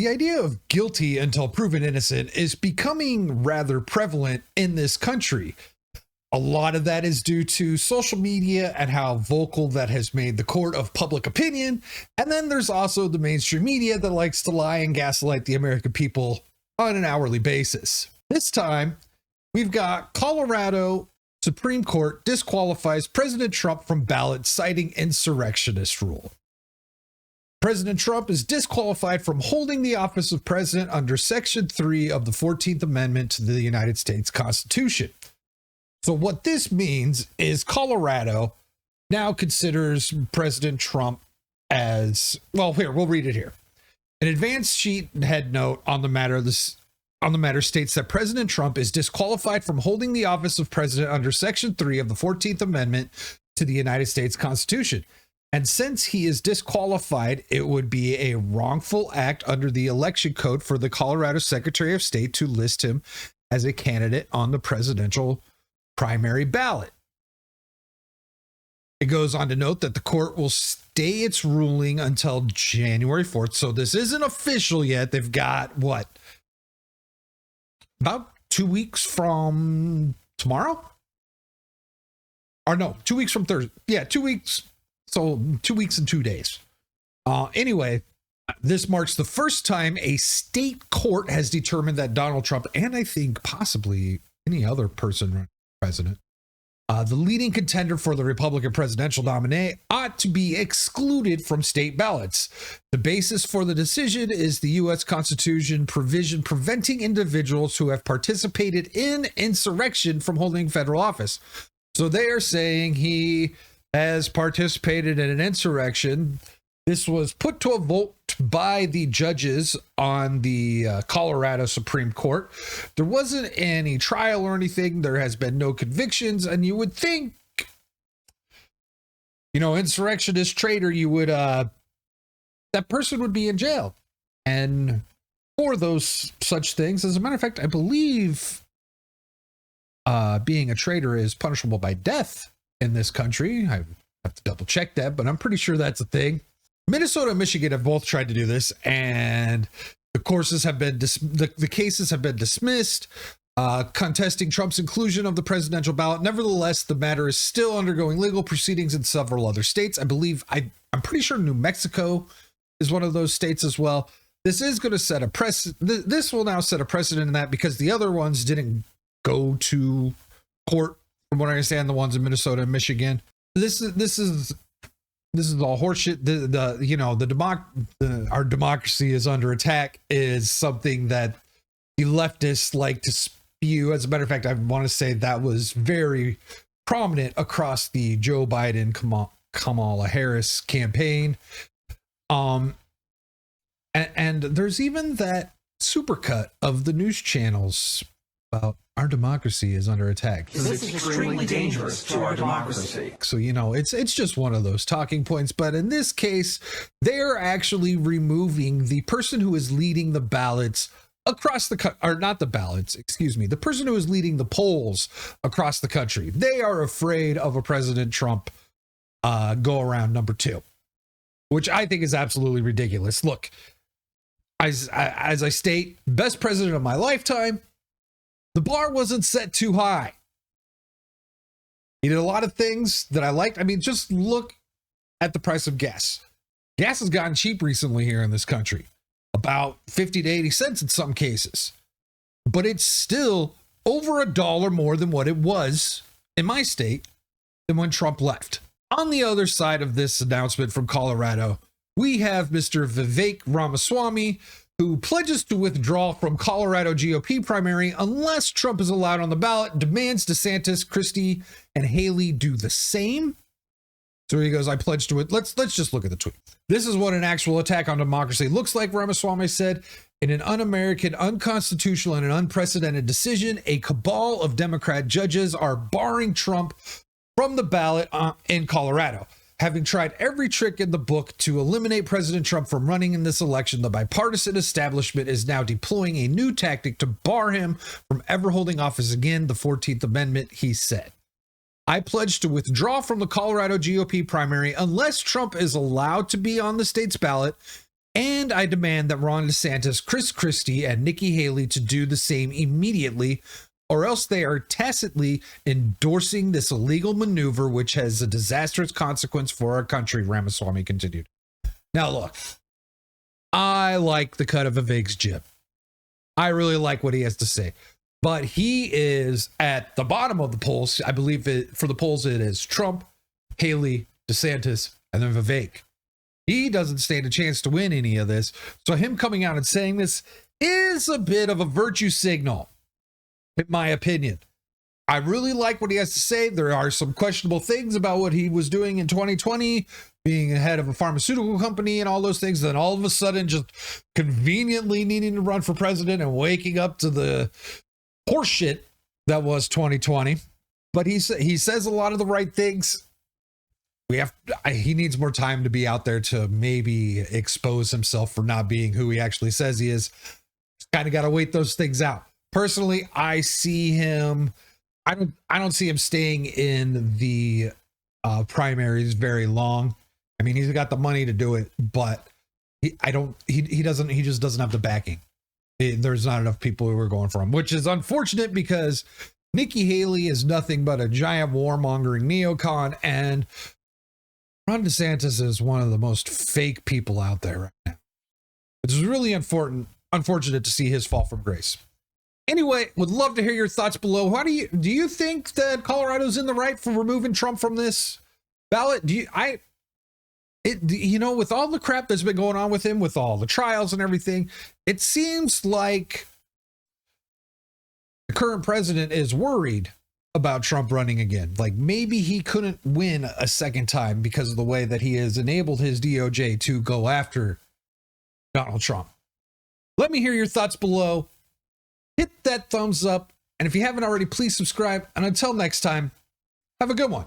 The idea of guilty until proven innocent is becoming rather prevalent in this country. A lot of that is due to social media and how vocal that has made the court of public opinion. And then there's also the mainstream media that likes to lie and gaslight the American people on an hourly basis. This time, we've got Colorado Supreme Court disqualifies President Trump from ballot, citing insurrectionist rule. President Trump is disqualified from holding the office of president under Section 3 of the 14th Amendment to the United States Constitution. So what this means is Colorado now considers President Trump as, well, here, we'll read it here. An advance sheet head note on the matter states that President Trump is disqualified from holding the office of president under Section 3 of the 14th Amendment to the United States Constitution. And since he is disqualified, it would be a wrongful act under the election code for the Colorado Secretary of State to list him as a candidate on the presidential primary ballot. It goes on to note that the court will stay its ruling until January 4th. So this isn't official yet. They've got what? About 2 weeks from tomorrow? Or no, 2 weeks from Thursday. Yeah, 2 weeks. So 2 weeks and 2 days. Anyway, this marks the first time a state court has determined that Donald Trump, and I think possibly any other person running for president, the leading contender for the Republican presidential nominee, ought to be excluded from state ballots. The basis for the decision is the U.S. Constitution provision preventing individuals who have participated in insurrection from holding federal office. So they are saying he has participated in an insurrection. This was put to a vote by the judges on the Colorado Supreme Court. There wasn't any trial or anything. There has been no convictions. And you would think, insurrectionist traitor, you would, that person would be in jail. And for those such things, as a matter of fact, I believe being a traitor is punishable by death in this country. I have to double check that, but I'm pretty sure that's a thing. Minnesota and Michigan have both tried to do this, and the cases have been dismissed, contesting Trump's inclusion of the presidential ballot. Nevertheless, the matter is still undergoing legal proceedings in several other states. I'm pretty sure New Mexico is one of those states as well. This is going to set a precedent. This will now set a precedent in that, because the other ones didn't go to court. From what I understand, the ones in Minnesota and Michigan. This is all horseshit. Our democracy is under attack is something that the leftists like to spew. As a matter of fact, I want to say that was very prominent across the Joe Biden, Kamala Harris campaign. And there's even that supercut of the news channels about our democracy is under attack. This is extremely dangerous to our democracy. So, it's just one of those talking points. But in this case, they're actually removing the person who is leading the ballots across the the person who is leading the polls across the country. They are afraid of a President Trump go around number 2, which I think is absolutely ridiculous. Look, as I state, best president of my lifetime. The bar wasn't set too high. He did a lot of things that I liked. I mean, just look at the price of gas. Gas has gotten cheap recently here in this country, about 50 to 80 cents in some cases. But it's still over $1 more than what it was in my state than when Trump left. On the other side of this announcement from Colorado, we have Mr. Vivek Ramaswamy, who pledges to withdraw from Colorado GOP primary unless Trump is allowed on the ballot, demands DeSantis, Christie, and Haley do the same. So he goes, I pledge to it. Let's just look at the tweet. This is what an actual attack on democracy looks like, Ramaswamy said. In an un-American, unconstitutional, and an unprecedented decision, a cabal of Democrat judges are barring Trump from the ballot in Colorado. Having tried every trick in the book to eliminate President Trump from running in this election, the bipartisan establishment is now deploying a new tactic to bar him from ever holding office again, the 14th Amendment, he said. I pledge to withdraw from the Colorado GOP primary unless Trump is allowed to be on the state's ballot And I demand that Ron DeSantis, Chris Christie, and Nikki Haley to do the same immediately, or else they are tacitly endorsing this illegal maneuver, which has a disastrous consequence for our country, Ramaswamy continued. Now, look, I like the cut of Vivek's jib. I really like what he has to say. But he is at the bottom of the polls. I believe for the polls, it is Trump, Haley, DeSantis, and then Vivek. He doesn't stand a chance to win any of this. So him coming out and saying this is a bit of a virtue signal, in my opinion. I really like what he has to say. There are some questionable things about what he was doing in 2020, being head of a pharmaceutical company and all those things. Then all of a sudden just conveniently needing to run for president and waking up to the horseshit that was 2020. But he says a lot of the right things. He needs more time to be out there to maybe expose himself for not being who he actually says he is. Kind of got to wait those things out. Personally, I see him. I don't see him staying in the primaries very long. I mean, he's got the money to do it, but he just doesn't have the backing. There's not enough people who are going for him, which is unfortunate because Nikki Haley is nothing but a giant warmongering neocon, and Ron DeSantis is one of the most fake people out there right now. It's really unfortunate to see his fall from grace. Anyway, would love to hear your thoughts below. Do you think that Colorado's in the right for removing Trump from this ballot? With all the crap that's been going on with him, with all the trials and everything, it seems like the current president is worried about Trump running again. Like maybe he couldn't win a second time because of the way that he has enabled his DOJ to go after Donald Trump. Let me hear your thoughts below. Hit that thumbs up. And if you haven't already, please subscribe. And until next time, have a good one.